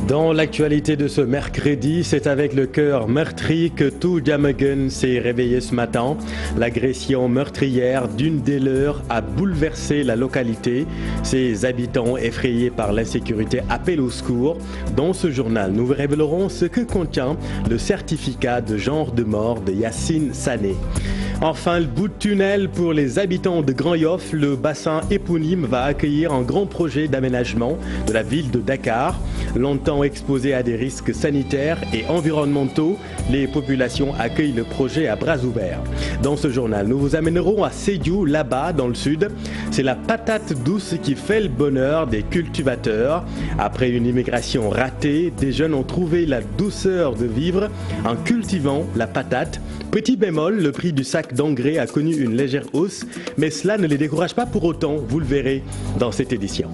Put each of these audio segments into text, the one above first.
Dans l'actualité de ce mercredi, c'est avec le cœur meurtri que tout Diamaguène s'est réveillé ce matin. L'agression meurtrière d'une des leurs a bouleversé la localité. Ses habitants, effrayés par l'insécurité, appellent au secours. Dans ce journal, nous vous révélerons ce que contient le certificat de genre de mort de Yacine Sané. Enfin, le bout de tunnel pour les habitants de Grand Yoff, le bassin éponyme va accueillir un grand projet d'aménagement de la ville de Dakar. Longtemps exposés à des risques sanitaires et environnementaux, les populations accueillent le projet à bras ouverts. Dans ce journal, nous vous amènerons à Sédhiou, là-bas, dans le sud. C'est la patate douce qui fait le bonheur des cultivateurs. Après une immigration ratée, des jeunes ont trouvé la douceur de vivre en cultivant la patate. Petit bémol, le prix du sac d'engrais a connu une légère hausse, mais cela ne les décourage pas pour autant, vous le verrez dans cette édition.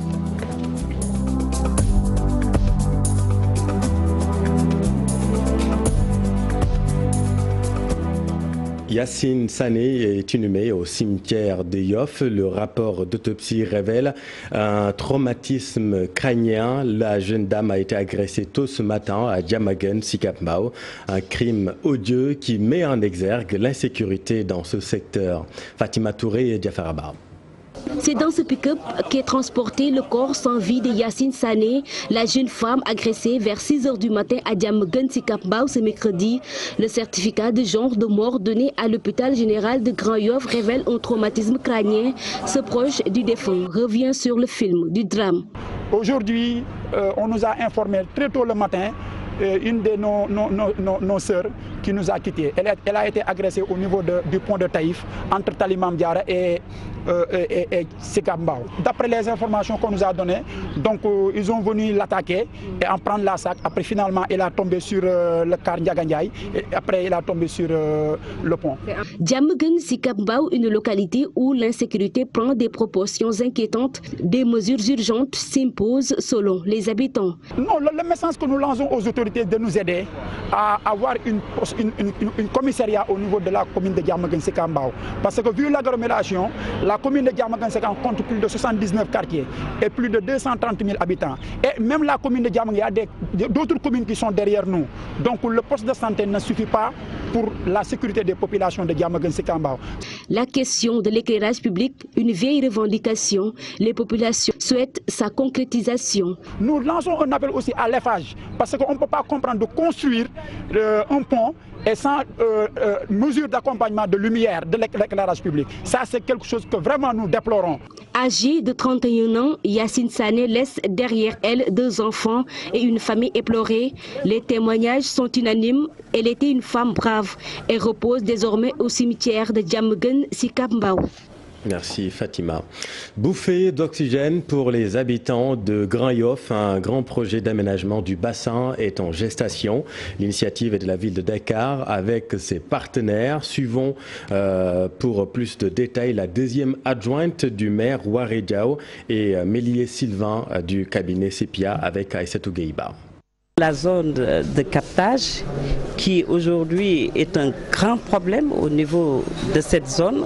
Yacine Sané est inhumé au cimetière de Yoff. Le rapport d'autopsie révèle un traumatisme crânien. La jeune dame a été agressée tôt ce matin à Diamaguène, Sicap Mbao. Un crime odieux qui met en exergue l'insécurité dans ce secteur. Fatima Touré et Diafar Abba. C'est dans ce pick-up qu'est transporté le corps sans vie de Yacine Sané, la jeune femme agressée vers 6 h du matin à Diamaguène, Sicap Mbao ce mercredi. Le certificat de genre de mort donné à l'hôpital général de Grand Yoff révèle un traumatisme crânien. Ce proche du défunt revient sur le film du drame. Aujourd'hui, on nous a informé très tôt le matin, une de nos sœurs qui nous a quittés. Elle a été agressée au niveau du pont de Taïf, entre Talimam Diara et Sicap Mbao. D'après les informations qu'on nous a données, donc ils ont venu l'attaquer et en prendre la sac. Après, finalement, elle a tombé sur le car Ndiagandiaï et après, elle a tombé sur le pont. Diamaguène, Sicap Mbao, une localité où l'insécurité prend des proportions inquiétantes. Des mesures urgentes s'imposent selon les habitants. Non, le message que nous lançons aux autorités de nous aider à avoir une commissariat au niveau de la commune de Diamaguène, Sicap Mbao. Parce que vu l'agglomération, la commune de Diamaguène compte plus de 79 quartiers et plus de 230 000 habitants. Et même la commune de Diamaguène, il y a d'autres communes qui sont derrière nous. Donc le poste de santé ne suffit pas pour la sécurité des populations de Diamaguène, Sicap Mbao. La question de l'éclairage public, une vieille revendication, les populations souhaitent sa concrétisation. Nous lançons un appel aussi à l'EFAGE parce qu'on ne peut pas comprendre de construire un pont et sans mesure d'accompagnement de lumière de l'éclairage public. Ça, c'est quelque chose que vraiment nous déplorons. Âgée de 31 ans, Yacine Sané laisse derrière elle 2 enfants et une famille éplorée. Les témoignages sont unanimes. Elle était une femme brave et repose désormais au cimetière de Diamaguène, Sicap Mbao. Merci Fatima. Bouffée d'oxygène pour les habitants de Grand Yoff. Un grand projet d'aménagement du bassin est en gestation. L'initiative est de la ville de Dakar avec ses partenaires. Suivons pour plus de détails la deuxième adjointe du maire Waré Diao et Mélier Sylvain du cabinet Sepia avec Aïssatou Gueiba. La zone de captage qui aujourd'hui est un grand problème au niveau de cette zone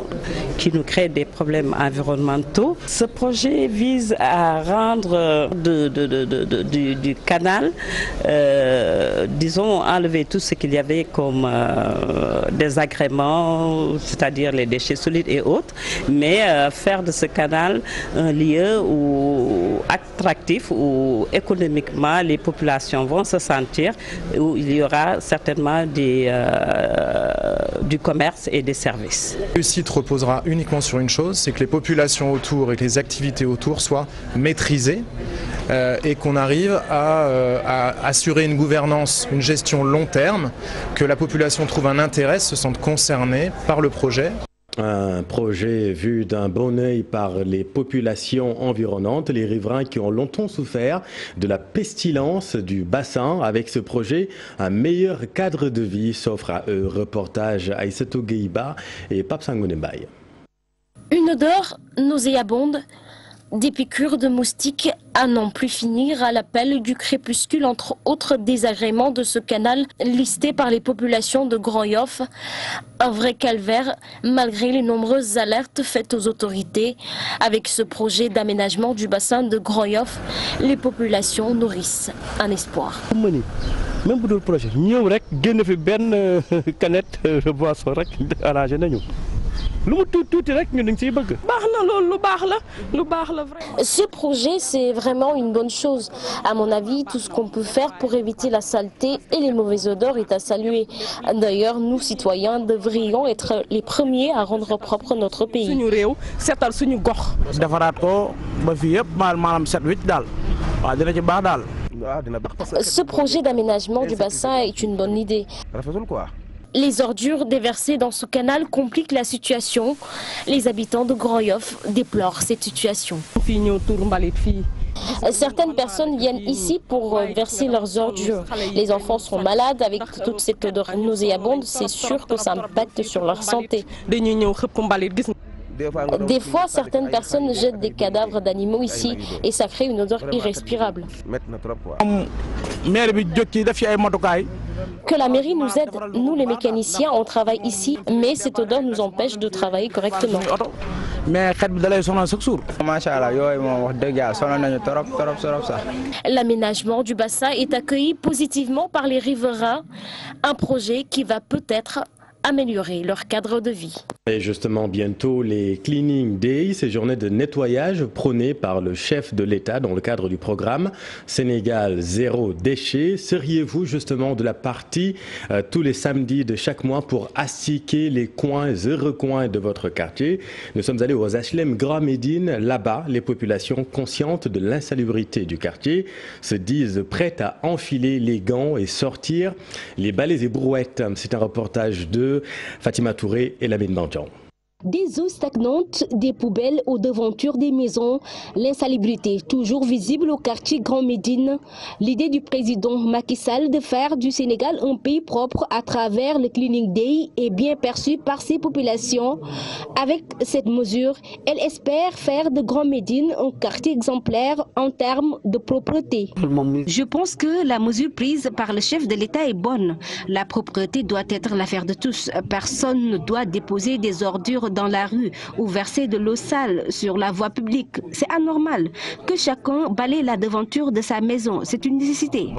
qui nous crée des problèmes environnementaux. Ce projet vise à rendre du canal, disons enlever tout ce qu'il y avait comme désagréments, c'est-à-dire les déchets solides et autres, mais faire de ce canal un lieu attractif où économiquement les populations vont se sentir, où il y aura certainement du commerce et des services. Le site reposera uniquement sur une chose, c'est que les populations autour et que les activités autour soient maîtrisées et qu'on arrive à assurer une gouvernance, une gestion long terme, que la population trouve un intérêt, se sente concernée par le projet. Un projet vu d'un bon œil par les populations environnantes, les riverains qui ont longtemps souffert de la pestilence du bassin. Avec ce projet, un meilleur cadre de vie s'offre à eux. Reportage Aïssatou Gueiba et Pape Sangoune Mbaye. Une odeur nauséabonde, Des piqûres de moustiques à n'en plus finir à l'appel du crépuscule, entre autres désagréments de ce canal listé par les populations de Grand Yoff. Un vrai calvaire malgré les nombreuses alertes faites aux autorités. Avec ce projet d'aménagement du bassin de Grand Yoff, les populations nourrissent un espoir. Même pour le projet, nous avons une canette de boisson arrangée. Ce projet, c'est vraiment une bonne chose. À mon avis, tout ce qu'on peut faire pour éviter la saleté et les mauvaises odeurs est à saluer. D'ailleurs, nous, citoyens, devrions être les premiers à rendre propre notre pays. Ce projet d'aménagement du bassin est une bonne idée. Les ordures déversées dans ce canal compliquent la situation. Les habitants de Grand Yoff déplorent cette situation. Certaines personnes viennent ici pour verser leurs ordures. Les enfants sont malades avec toute cette odeur nauséabonde. C'est sûr que ça impacte sur leur santé. Des fois, certaines personnes jettent des cadavres d'animaux ici et ça crée une odeur irrespirable. Que la mairie nous aide. Nous, les mécaniciens, on travaille ici, mais cette odeur nous empêche de travailler correctement. L'aménagement du bassin est accueilli positivement par les riverains. Un projet qui va peut-être améliorer leur cadre de vie. Et justement, bientôt, les Cleaning Days, ces journées de nettoyage prônées par le chef de l'État dans le cadre du programme Sénégal zéro déchet. Seriez-vous justement de la partie tous les samedis de chaque mois pour astiquer les coins et recoins de votre quartier? Nous sommes allés aux HLM Grand Médine. Là-bas, les populations conscientes de l'insalubrité du quartier se disent prêtes à enfiler les gants et sortir les balais et brouettes. C'est un reportage de Fatima Touré et Lamine Bandjan. Des eaux stagnantes, des poubelles aux devantures des maisons, l'insalubrité toujours visible au quartier Grand Médine. L'idée du président Macky Sall de faire du Sénégal un pays propre à travers le Cleaning Day est bien perçue par ses populations. Avec cette mesure, elle espère faire de Grand Médine un quartier exemplaire en termes de propreté. Je pense que la mesure prise par le chef de l'État est bonne. La propreté doit être l'affaire de tous. Personne ne doit déposer des ordures dans la rue ou verser de l'eau sale sur la voie publique. C'est anormal. Que chacun balaye la devanture de sa maison, c'est une nécessité.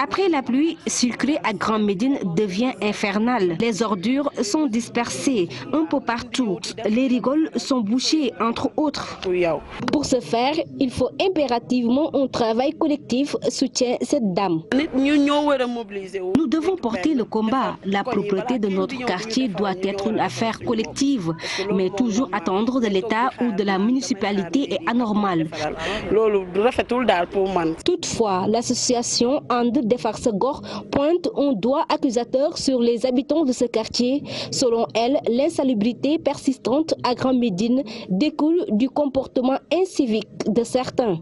Après la pluie, circuler à Grand Médine devient infernal. Les ordures sont dispersées un peu partout. Les rigoles sont bouchées, entre autres. Pour ce faire, il faut impérativement un travail collectif, soutient cette dame. Nous devons porter le combat. La propreté de notre quartier doit être une affaire collective, mais toujours attendre de l'État ou de la municipalité est anormal. Toutefois, l'association And Defar Segor pointe un doigt accusateur sur les habitants de ce quartier. Selon elle, l'insalubrité persistante à Grand Médine découle du comportement incivique de certains.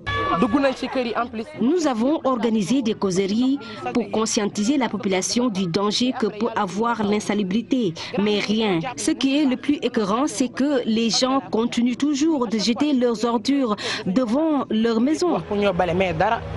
Nous avons organisé des causeries pour conscientiser la population du danger que peut avoir l'insalubrité, mais rien. Ce qui est le plus écœurant, c'est que les gens continuent toujours de jeter leurs ordures devant leur maison.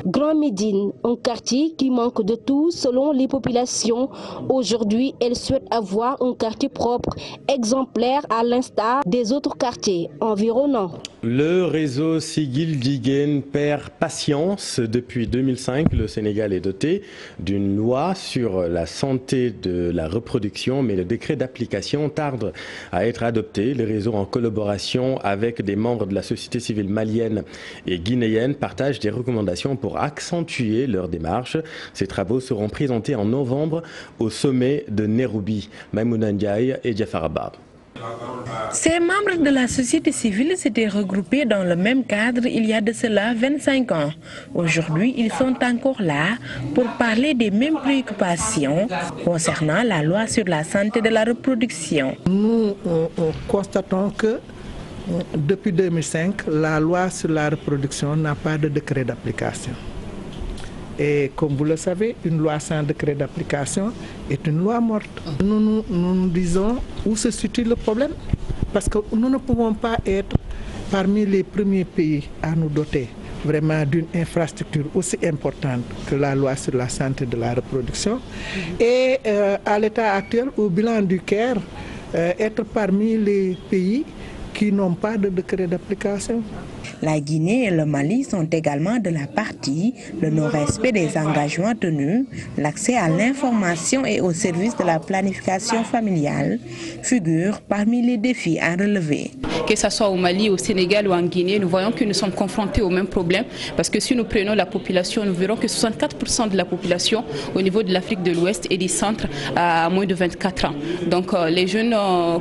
Grand Médine, un quartier qui manque de tout selon les populations. Aujourd'hui, elles souhaitent avoir un quartier propre, exemplaire à l'instar des autres quartiers environnants. Le réseau Sigil Jigéen perd patience. Depuis 2005, le Sénégal est doté d'une loi sur la santé de la reproduction, mais le décret d'application tarde à être adopté. Le réseau, en collaboration avec des membres de la société civile malienne et guinéenne, partage des recommandations pour accentuer leur démarche. Ces travaux seront présentés en novembre au sommet de Nairobi. Maïmouna Ndiaye et Jafar Abba. Ces membres de la société civile s'étaient regroupés dans le même cadre il y a de cela 25 ans. Aujourd'hui, ils sont encore là pour parler des mêmes préoccupations concernant la loi sur la santé de la reproduction. Nous constatons que depuis 2005, la loi sur la reproduction n'a pas de décret d'application. Et comme vous le savez, une loi sans décret d'application est une loi morte. Nous disons où se situe le problème, parce que nous ne pouvons pas être parmi les premiers pays à nous doter vraiment d'une infrastructure aussi importante que la loi sur la santé de la reproduction et à l'état actuel, au bilan du Caire, être parmi les pays qui n'ont pas de décret d'application. La Guinée et le Mali sont également de la partie. Le non-respect des engagements tenus, l'accès à l'information et aux services de la planification familiale figurent parmi les défis à relever. Que ce soit au Mali, au Sénégal ou en Guinée, nous voyons que nous sommes confrontés au même problème parce que si nous prenons la population, nous verrons que 64% de la population au niveau de l'Afrique de l'Ouest et des centres à moins de 24 ans. Donc les jeunes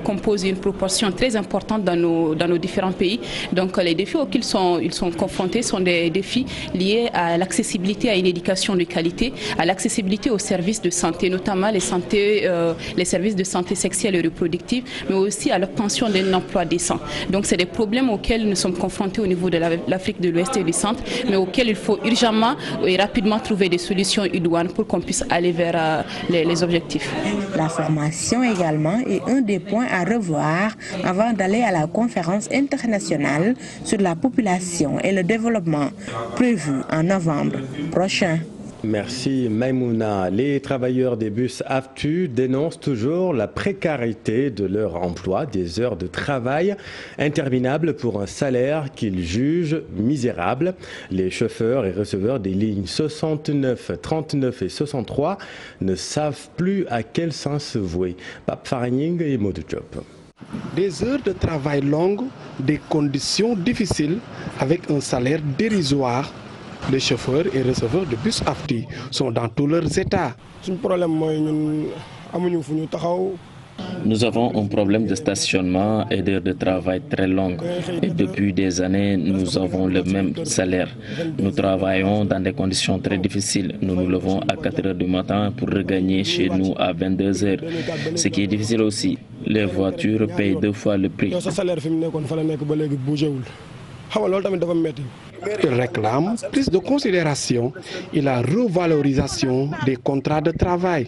composent une proportion très importante dans nos différents pays. Donc les défis auxquels ils sont confrontés sont des défis liés à l'accessibilité à une éducation de qualité, à l'accessibilité aux services de santé, notamment les services de santé sexuelle et reproductive, mais aussi à l'obtention d'un emploi décent. Donc c'est des problèmes auxquels nous sommes confrontés au niveau de l'Afrique de l'Ouest et du centre, mais auxquels il faut urgemment et rapidement trouver des solutions idoines pour qu'on puisse aller vers les objectifs. La formation également est un des points à revoir avant d'aller à la conférence internationale sur la population et le développement prévu en novembre prochain. Merci Maïmouna. Les travailleurs des bus AFTU dénoncent toujours la précarité de leur emploi, des heures de travail interminables pour un salaire qu'ils jugent misérable. Les chauffeurs et receveurs des lignes 69, 39 et 63 ne savent plus à quel sens se vouer. Pape Faragning et Modou Diop. Des heures de travail longues, des conditions difficiles avec un salaire dérisoire. Les chauffeurs et receveurs de bus AFTU sont dans tous leurs états. Nous avons un problème de stationnement et d'heures de travail très longues. Et depuis des années, nous avons le même salaire. Nous travaillons dans des conditions très difficiles. Nous nous levons à 4 h du matin pour regagner chez nous à 22 h. Ce qui est difficile aussi, les voitures payent 2 fois le prix. Il réclame plus de considération et la revalorisation des contrats de travail.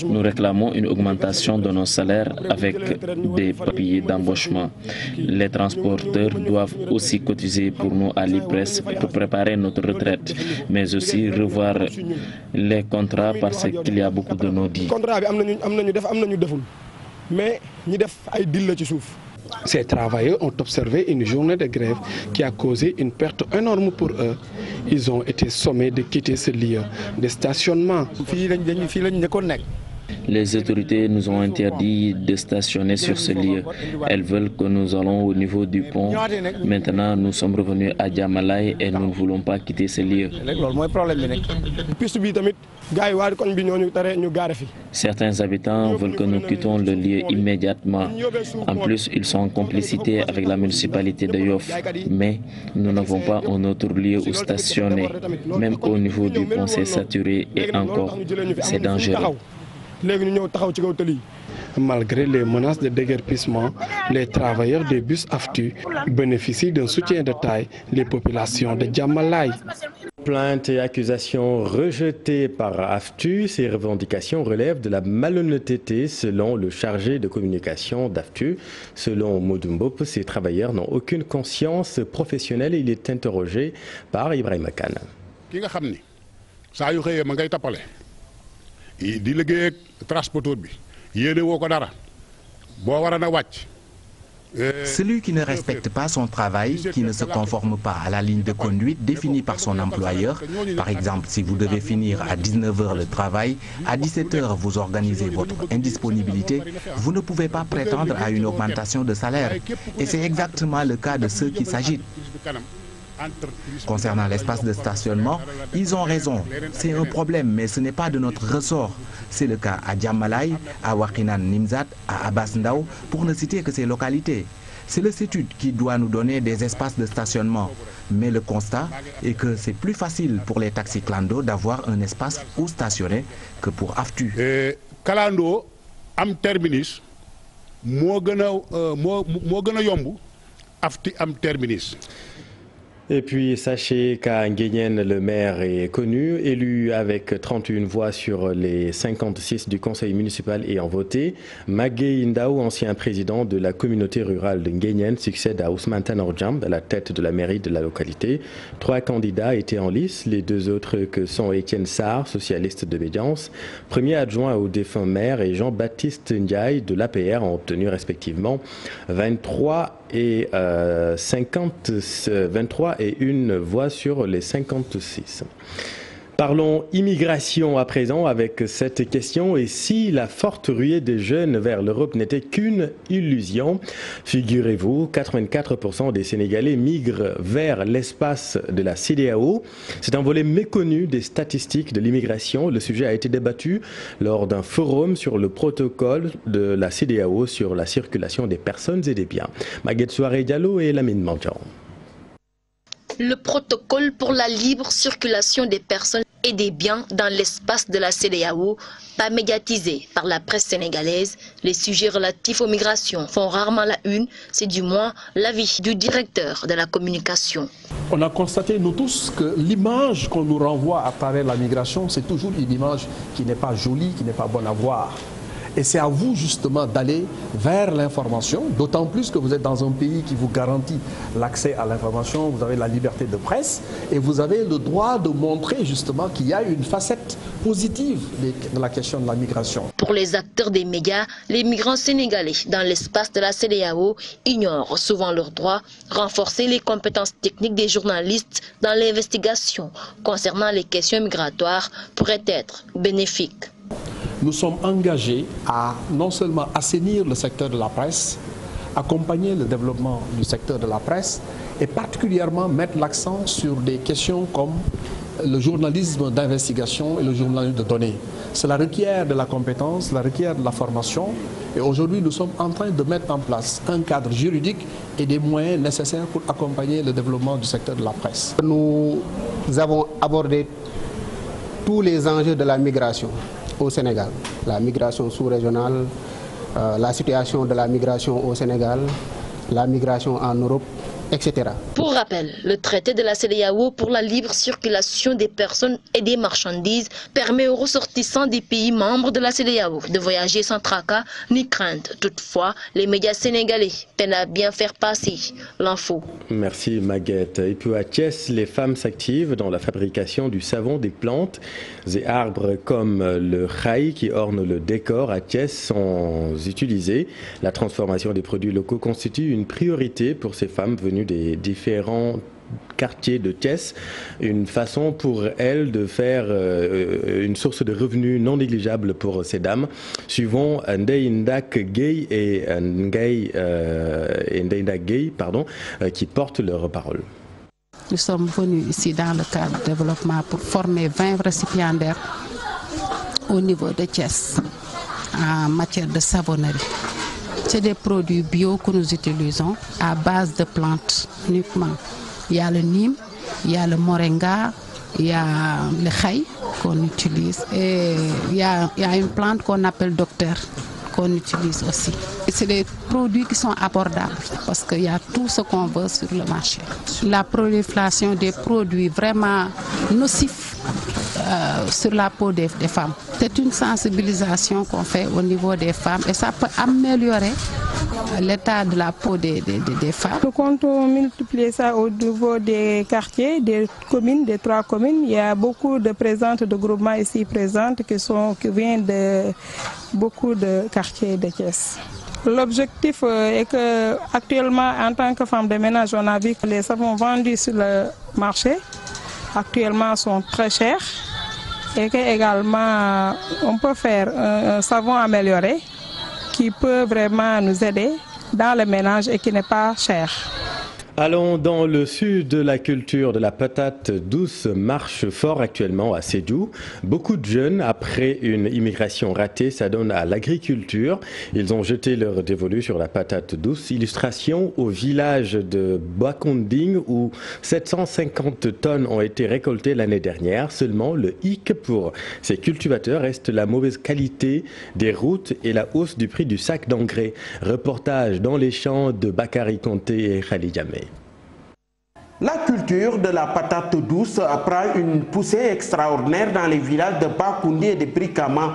Nous réclamons une augmentation de nos salaires avec des papiers d'embauchement. Les transporteurs doivent aussi cotiser pour nous à l'IPRES pour préparer notre retraite, mais aussi revoir les contrats parce qu'il y a beaucoup de non-dits. Ces travailleurs ont observé une journée de grève qui a causé une perte énorme pour eux. Ils ont été sommés de quitter ce lieu de stationnement. Les autorités nous ont interdit de stationner sur ce lieu. Elles veulent que nous allons au niveau du pont. Maintenant, nous sommes revenus à Djamalai et nous ne voulons pas quitter ce lieu. Certains habitants veulent que nous quittions le lieu immédiatement. En plus, ils sont en complicité avec la municipalité de Yoff. Mais nous n'avons pas un autre lieu où stationner. Même au niveau du pont, c'est saturé et encore, c'est dangereux. Malgré les menaces de déguerpissement, les travailleurs des bus AFTU bénéficient d'un soutien de taille des populations de Djamalai. Plaintes et accusations rejetées par AFTU, ces revendications relèvent de la malhonnêteté selon le chargé de communication d'AFTU. Selon Modou Mbop, ces travailleurs n'ont aucune conscience professionnelle et il est interrogé par Ibrahima Kane. di liggéey ak transporteur bi yéene woo ko dara boo war a na wàcc. Celui qui ne respecte pas son travail, qui ne se conforme pas à la ligne de conduite définie par son employeur, par exemple si vous devez finir à 19 h le travail, à 17 h vous organisez votre indisponibilité, vous ne pouvez pas prétendre à une augmentation de salaire. Et c'est exactement le cas de ceux qui s'agitent. Concernant l'espace de stationnement, ils ont raison. C'est un problème, mais ce n'est pas de notre ressort. C'est le cas à Djamalai, à Wakinan Nimzat, à Abbas Ndao, pour ne citer que ces localités. C'est le CETUD qui doit nous donner des espaces de stationnement. Mais le constat est que c'est plus facile pour les taxis clando d'avoir un espace où stationner que pour AFTU. Clando am terminus moo gën a yomb AFTU am terminus. Et puis sachez qu'à Nguyen, le maire est connu, élu avec 31 voix sur les 56 du conseil municipal ayant voté. Maguey Ndao, ancien président de la communauté rurale de Nguyen, succède à Ousmane Tanor Diam à la tête de la mairie de la localité. 3 candidats étaient en lice, les 2 autres que sont Étienne Sarr, socialiste d'obédience, premier adjoint au défunt maire, et Jean-Baptiste Ndiaye de l'APR ont obtenu respectivement 23 et 1 voix sur les 56. Parlons immigration à présent avec cette question. Et si la forte ruée des jeunes vers l'Europe n'était qu'une illusion? Figurez-vous, 84% des Sénégalais migrent vers l'espace de la CEDEAO. C'est un volet méconnu des statistiques de l'immigration. Le sujet a été débattu lors d'un forum sur le protocole de la CEDEAO sur la circulation des personnes et des biens. Maguette Souaré Diallo et Lamine Mandjan. Le protocole pour la libre circulation des personnes et des biens dans l'espace de la CEDEAO, pas médiatisé par la presse sénégalaise, les sujets relatifs aux migrations font rarement la une, c'est du moins l'avis du directeur de la communication. On a constaté, nous tous, que l'image qu'on nous renvoie à travers la migration, c'est toujours une image qui n'est pas jolie, qui n'est pas bonne à voir. Et c'est à vous justement d'aller vers l'information, d'autant plus que vous êtes dans un pays qui vous garantit l'accès à l'information, vous avez la liberté de presse et vous avez le droit de montrer justement qu'il y a une facette positive de la question de la migration. Pour les acteurs des médias, les migrants sénégalais dans l'espace de la CEDEAO ignorent souvent leurs droits. Renforcer les compétences techniques des journalistes dans l'investigation concernant les questions migratoires pourrait être bénéfique. Nous sommes engagés à non seulement assainir le secteur de la presse, accompagner le développement du secteur de la presse et particulièrement mettre l'accent sur des questions comme le journalisme d'investigation et le journalisme de données. Cela requiert de la compétence, cela requiert de la formation et aujourd'hui nous sommes en train de mettre en place un cadre juridique et des moyens nécessaires pour accompagner le développement du secteur de la presse. Nous avons abordé tous les enjeux de la migration au Sénégal, la migration sous-régionale, la situation de la migration au Sénégal, la migration en Europe, etc. Pour rappel, le traité de la CEDEAO pour la libre circulation des personnes et des marchandises permet aux ressortissants des pays membres de la CEDEAO de voyager sans tracas ni crainte. Toutefois, les médias sénégalais peinent à bien faire passer l'info. Merci Maguette. Et puis à Thiès, les femmes s'activent dans la fabrication du savon des plantes. Des arbres comme le khaï qui ornent le décor à Thiès sont utilisés. La transformation des produits locaux constitue une priorité pour ces femmes venues des différents quartiers de Thiès, une façon pour elles de faire une source de revenus non négligeable pour ces dames. Suivons Ndeye Ndak Gueye et Ndeye Ndak Gueye, qui portent leur parole. Nous sommes venus ici dans le cadre de développement pour former 20 récipiendaires au niveau de Thiès en matière de savonnerie. C'est des produits bio que nous utilisons à base de plantes uniquement. Il y a le Nîmes, il y a le Moringa, il y a le Khaï qu'on utilise et il y a une plante qu'on appelle Docteur qu'on utilise aussi. C'est des produits qui sont abordables parce qu'il y a tout ce qu'on veut sur le marché. La prolifération des produits vraiment nocifs sur la peau des femmes. C'est une sensibilisation qu'on fait au niveau des femmes et ça peut améliorer l'état de la peau des femmes. Nous comptons multiplier ça au niveau des quartiers, des communes, des 3 communes. Il y a beaucoup de présentes de groupements ici présentes qui viennent de beaucoup de quartiers de Thiès. L'objectif est que actuellement, en tant que femme de ménage, on a vu que les savons vendus sur le marché actuellement sont très chers et qu'également on peut faire un savon amélioré qui peut vraiment nous aider dans le ménage et qui n'est pas cher. Allons dans le sud. De la culture de la patate douce marche fort actuellement à Sédhiou. Beaucoup de jeunes, après une immigration ratée, s'adonnent à l'agriculture. Ils ont jeté leur dévolu sur la patate douce. Illustration au village de Bakonding où 750 tonnes ont été récoltées l'année dernière. Seulement, le hic pour ces cultivateurs reste la mauvaise qualité des routes et la hausse du prix du sac d'engrais. Reportage dans les champs de Bakary Conté et Khalid Diamé. La culture de la patate douce prend une poussée extraordinaire dans les villages de Bakoundi et de Brikama.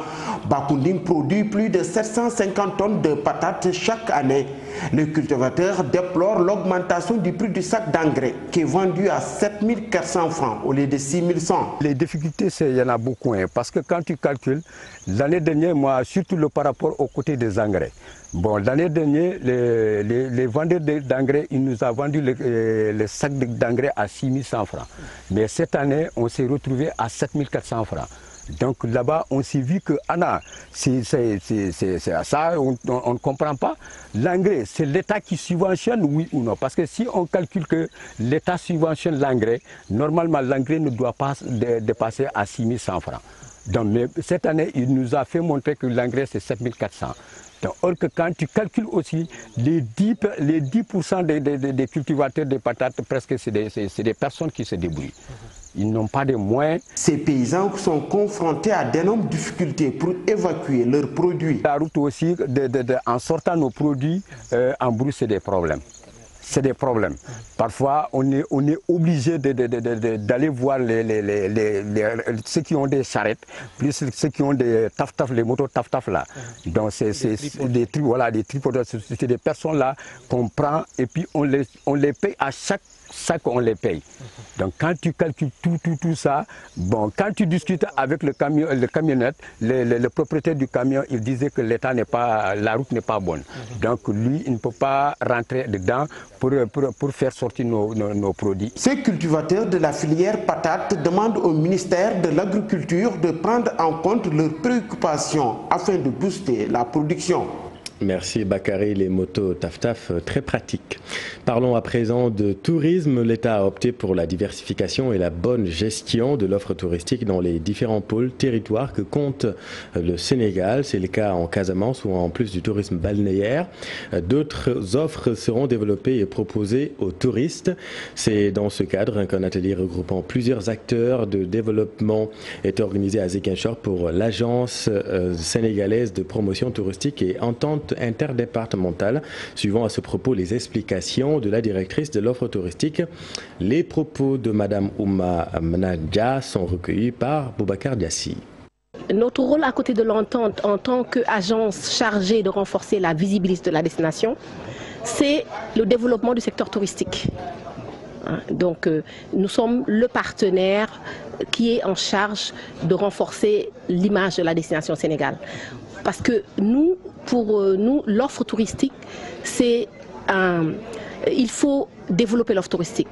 Bakoundi produit plus de 750 tonnes de patates chaque année. Les cultivateurs déplorent l'augmentation du prix du sac d'engrais qui est vendu à 7 400 francs au lieu de 6 100. Les difficultés, il y en a beaucoup, parce que quand tu calcules, l'année dernière, moi, surtout par rapport au côté des engrais. Bon, l'année dernière, les vendeurs d'engrais, ils nous ont vendu les sacs d'engrais à 6 100 francs. Mais cette année, on s'est retrouvé à 7 400 francs. Donc là-bas, on s'est vu que c'est ça, on ne comprend pas. L'engrais, c'est l'État qui subventionne, oui ou non? Parce que si on calcule que l'État subventionne l'engrais, normalement l'engrais ne doit pas dépasser à 6 100 francs. Donc, mais cette année, il nous a fait montrer que l'engrais, c'est 7 400. Donc, or que quand tu calcules aussi les 10% des cultivateurs de patates, presque c'est des personnes qui se débrouillent. Ils n'ont pas de moyens. Ces paysans sont confrontés à d'énormes difficultés pour évacuer leurs produits. La route aussi, en sortant nos produits en brousse, c'est des problèmes. C'est des problèmes. Parfois, on est obligé d'aller voir ceux qui ont des charrettes, plus ceux qui ont des taf-taf, les motos taf-taf là. Donc, c'est des tripodes, c'est des personnes là qu'on prend et puis on les paye à chaque sac, on les paye. Donc, quand tu calcules tout ça, bon, quand tu discutes avec le camionnette, le propriétaire du camion, il disait que la route n'est pas bonne. Donc, lui, il ne peut pas rentrer dedans pour faire sortir nos produits. Ces cultivateurs de la filière patate demandent au ministère de l'Agriculture de prendre en compte leurs préoccupations afin de booster la production. Merci Bakary, les motos taf-taf, très pratiques. Parlons à présent de tourisme. L'État a opté pour la diversification et la bonne gestion de l'offre touristique dans les différents pôles territoires que compte le Sénégal. C'est le cas en Casamance où en plus du tourisme balnéaire, d'autres offres seront développées et proposées aux touristes. C'est dans ce cadre qu'un atelier regroupant plusieurs acteurs de développement est organisé à Ziguinchor pour l'Agence sénégalaise de promotion touristique et entente interdépartementale. Suivant à ce propos les explications de la directrice de l'offre touristique. Les propos de Madame Ouma Mnadja sont recueillis par Boubacar Diassi. Notre rôle à côté de l'entente en tant qu'agence chargée de renforcer la visibilité de la destination, c'est le développement du secteur touristique. Donc nous sommes le partenaire qui est en charge de renforcer l'image de la destination Sénégal. Parce que pour nous, l'offre touristique, il faut développer l'offre touristique,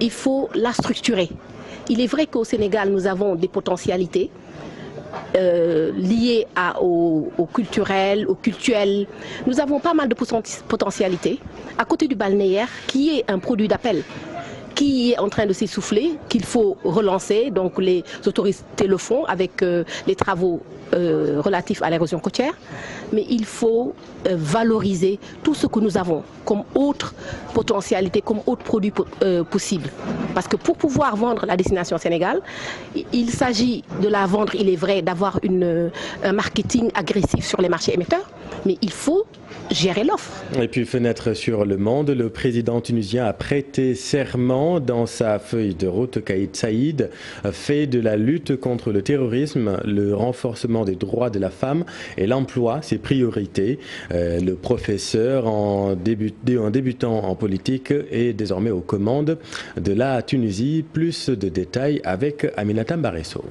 il faut la structurer. Il est vrai qu'au Sénégal, nous avons des potentialités liées au culturel, au cultuel. Nous avons pas mal de potentialités à côté du balnéaire, qui est un produit d'appel, qui est en train de s'essouffler, qu'il faut relancer. Donc les autorités le font avec les travaux relatifs à l'érosion côtière. Mais il faut valoriser tout ce que nous avons comme autre potentialité, comme autre produit possible. Parce que pour pouvoir vendre la destination Sénégal, il s'agit de la vendre, il est vrai, d'avoir un marketing agressif sur les marchés émetteurs, mais il faut gérer l'offre. Et puis fenêtre sur le monde, le président tunisien a prêté serment dans sa feuille de route. Kais Saïed fait de la lutte contre le terrorisme, le renforcement des droits de la femme et l'emploi ses priorités. Le professeur en débutant en politique est désormais aux commandes de la Tunisie. Plus de détails avec Aminata Mbaresso.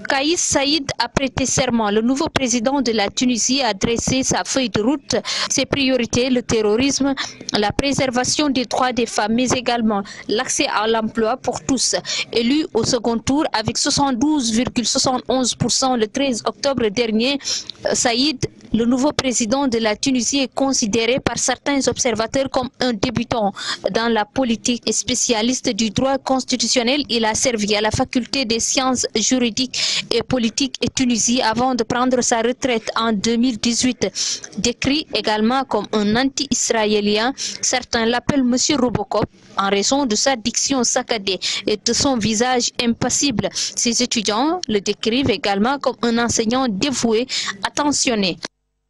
Kais Saïed a prêté serment. Le nouveau président de la Tunisie a dressé sa feuille de route. Ses priorités, le terrorisme, la préservation des droits des femmes, mais également l'accès à l'emploi pour tous. Élu au second tour avec 72,71% le 13 octobre dernier, Saïed, le nouveau président de la Tunisie, est considéré par certains observateurs comme un débutant dans la politique et spécialiste du droit constitutionnel. Il a servi à la faculté des sciences juridiques et politiques et Tunisie avant de prendre sa retraite en 2018. Décrit également comme un anti-israélien, certains l'appellent Monsieur Robocop en raison de sa diction saccadée et de son visage impassible. Ses étudiants le décrivent également comme un enseignant dévoué, attentionné.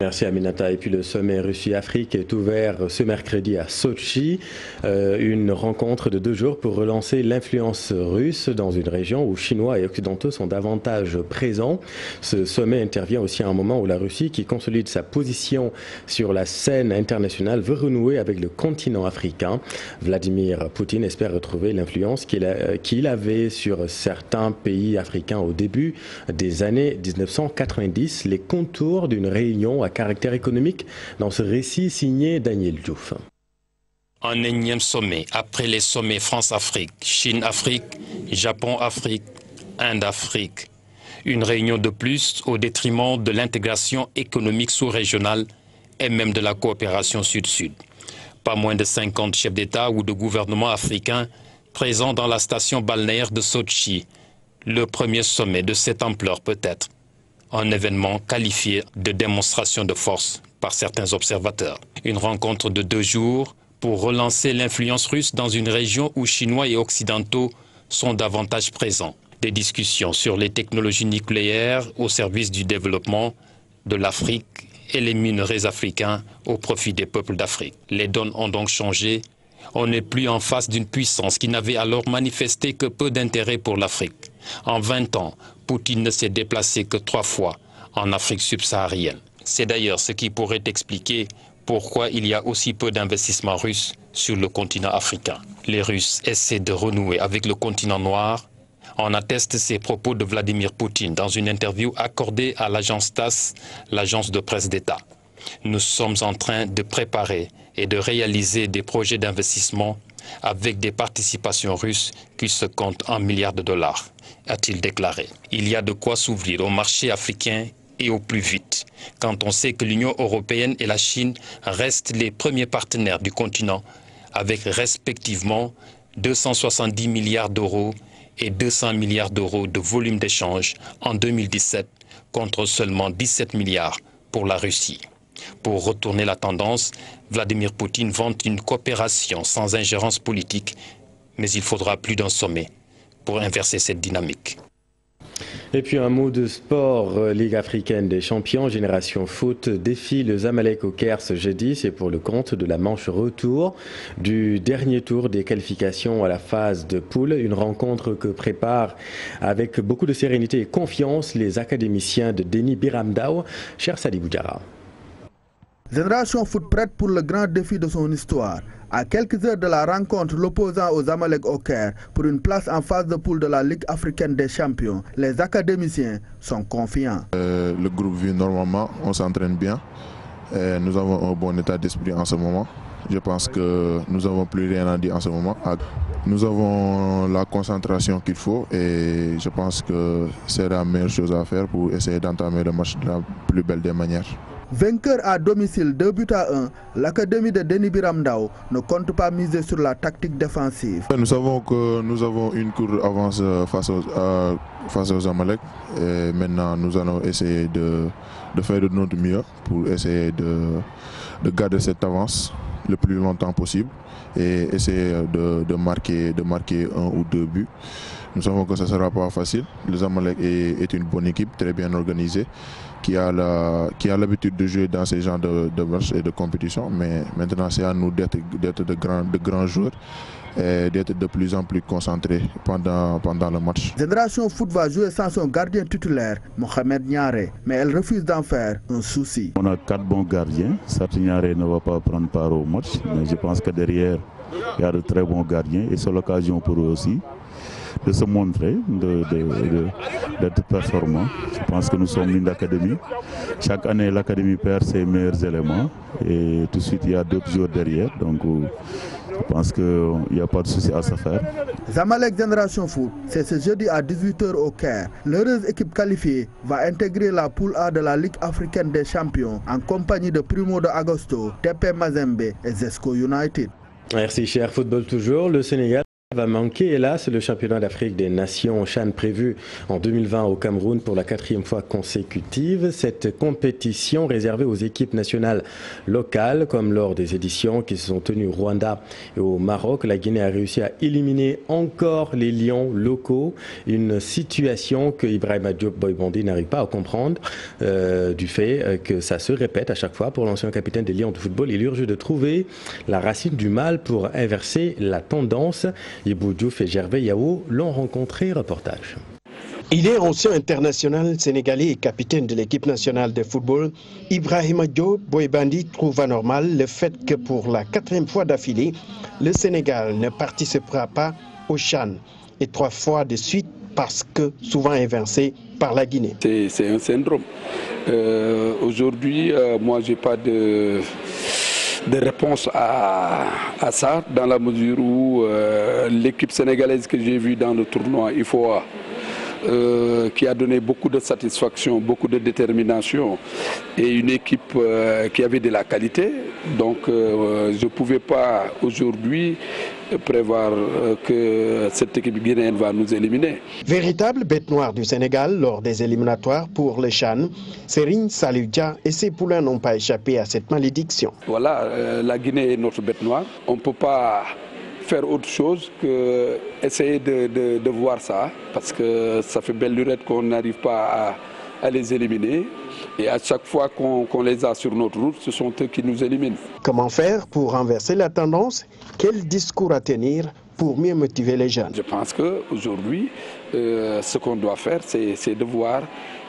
Merci Aminata. Et puis le sommet Russie-Afrique est ouvert ce mercredi à Sochi. Une rencontre de 2 jours pour relancer l'influence russe dans une région où Chinois et Occidentaux sont davantage présents. Ce sommet intervient aussi à un moment où la Russie, qui consolide sa position sur la scène internationale, veut renouer avec le continent africain. Vladimir Poutine espère retrouver l'influence qu'il avait sur certains pays africains au début des années 1990. Les contours d'une réunion à caractère économique dans ce récit signé Daniel Diouf. Un énième sommet après les sommets France-Afrique, Chine-Afrique, Japon-Afrique, Inde-Afrique. Une réunion de plus au détriment de l'intégration économique sous-régionale et même de la coopération sud-sud. Pas moins de 50 chefs d'État ou de gouvernements africains présents dans la station balnéaire de Sochi. Le premier sommet de cette ampleur peut-être. Un événement qualifié de démonstration de force par certains observateurs. Une rencontre de 2 jours pour relancer l'influence russe dans une région où Chinois et Occidentaux sont davantage présents. Des discussions sur les technologies nucléaires au service du développement de l'Afrique et les minerais africains au profit des peuples d'Afrique. Les donnes ont donc changé. On n'est plus en face d'une puissance qui n'avait alors manifesté que peu d'intérêt pour l'Afrique. En 20 ans, Poutine ne s'est déplacé que 3 fois en Afrique subsaharienne. C'est d'ailleurs ce qui pourrait expliquer pourquoi il y a aussi peu d'investissements russes sur le continent africain. Les Russes essaient de renouer avec le continent noir. En atteste ces propos de Vladimir Poutine dans une interview accordée à l'agence TASS, l'agence de presse d'État. Nous sommes en train de préparer et de réaliser des projets d'investissement avec des participations russes qui se comptent en milliards de dollars, a-t-il déclaré. Il y a de quoi s'ouvrir au marché africain et au plus vite, quand on sait que l'Union européenne et la Chine restent les premiers partenaires du continent, avec respectivement 270 milliards d'euros et 200 milliards d'euros de volume d'échange en 2017, contre seulement 17 milliards pour la Russie. Pour retourner la tendance, Vladimir Poutine vante une coopération sans ingérence politique, mais il faudra plus d'un sommet pour inverser cette dynamique. Et puis un mot de sport, Ligue africaine des champions, Génération Foot défie le Zamalek au Caire ce jeudi. C'est pour le compte de la manche retour du dernier tour des qualifications à la phase de poule. Une rencontre que préparent avec beaucoup de sérénité et confiance les académiciens de Denis Biramdao. Cher Sadi Boudjara. Génération Foot prête pour le grand défi de son histoire. À quelques heures de la rencontre, l'opposant aux Zamalek au Caire pour une place en phase de poule de la Ligue africaine des champions, les académiciens sont confiants. Le groupe vit normalement, on s'entraîne bien. Nous avons un bon état d'esprit en ce moment. Je pense que nous n'avons plus rien à dire en ce moment. Nous avons la concentration qu'il faut et je pense que c'est la meilleure chose à faire pour essayer d'entamer le match de la plus belle des manières. Vainqueur à domicile 2-1, l'académie de Denis Biramdao ne compte pas miser sur la tactique défensive. Nous savons que nous avons une courte avance face aux Zamalek et maintenant nous allons essayer de faire de notre mieux pour essayer de garder cette avance le plus longtemps possible et essayer de marquer 1 ou 2 buts. Nous savons que ce ne sera pas facile. Le Zamalek est une bonne équipe, très bien organisée, qui a l'habitude de jouer dans ces genres de matchs et de compétitions. Mais maintenant, c'est à nous d'être de grands joueurs et d'être de plus en plus concentrés pendant le match. Génération Foot va jouer sans son gardien titulaire, Mohamed Niaré, mais elle refuse d'en faire un souci. On a 4 bons gardiens. Certes, Niaré ne va pas prendre part au match, mais je pense que derrière, il y a de très bons gardiens et c'est l'occasion pour eux aussi de se montrer, d'être performants. Je pense que nous sommes une académie. Chaque année, l'académie perd ses meilleurs éléments et tout de suite, il y a d'autres joueurs derrière. Donc, je pense qu'il n'y a pas de souci à se faire. Zamalek Génération Foot, c'est ce jeudi à 18h au Caire. L'heureuse équipe qualifiée va intégrer la poule A de la Ligue africaine des champions en compagnie de Primo de Agosto, TP Mazembe et Zesco United. Merci cher. Football toujours, le Sénégal Va manquer, hélas, le championnat d'Afrique des Nations CHAN prévu en 2020 au Cameroun pour la 4e fois consécutive. Cette compétition réservée aux équipes nationales locales, comme lors des éditions qui se sont tenues au Rwanda et au Maroc, la Guinée a réussi à éliminer encore les lions locaux. Une situation que Ibrahima Diop Boy-Bandi n'arrive pas à comprendre du fait que ça se répète à chaque fois. Pour l'ancien capitaine des Lions de football, il urge de trouver la racine du mal pour inverser la tendance. Ibou Diouf et Gervais Yao l'ont rencontré. Reportage. Il est ancien international sénégalais et capitaine de l'équipe nationale de football. Ibrahima Diop Boy-Bandi trouve anormal le fait que pour la 4e fois d'affilée, le Sénégal ne participera pas au CHAN et 3 fois de suite parce que souvent inversé par la Guinée. C'est un syndrome. Aujourd'hui, moi, j'ai pas de réponse à ça, dans la mesure où l'équipe sénégalaise que j'ai vue dans le tournoi IFOA, qui a donné beaucoup de satisfaction, beaucoup de détermination, et une équipe qui avait de la qualité. Donc je ne pouvais pas aujourd'hui prévoir que cette équipe guinéenne va nous éliminer. Véritable bête noire du Sénégal lors des éliminatoires pour le CHAN, Serigne Saliou Dia et ses poulains n'ont pas échappé à cette malédiction. Voilà, la Guinée est notre bête noire. On ne peut pas faire autre chose que essayer de voir ça, parce que ça fait belle lurette qu'on n'arrive pas à les éliminer. Et à chaque fois qu'on les a sur notre route, ce sont eux qui nous éliminent. Comment faire pour renverser la tendance? Quel discours à tenir pour mieux motiver les jeunes? Je pense qu'aujourd'hui, ce qu'on doit faire, c'est de voir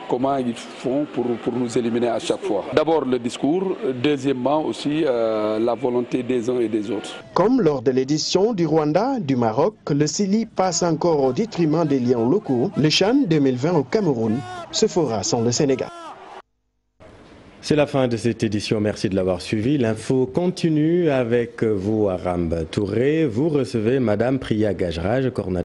comment ils font pour nous éliminer à chaque fois. D'abord le discours, deuxièmement aussi la volonté des uns et des autres. Comme lors de l'édition du Rwanda, du Maroc, le Sili passe encore au détriment des lions locaux. Le CHAN 2020 au Cameroun se fera sans le Sénégal. C'est la fin de cette édition, merci de l'avoir suivi. L'info continue avec vous, Aram Touré. Vous recevez Madame Priya Gajraj, coordinatrice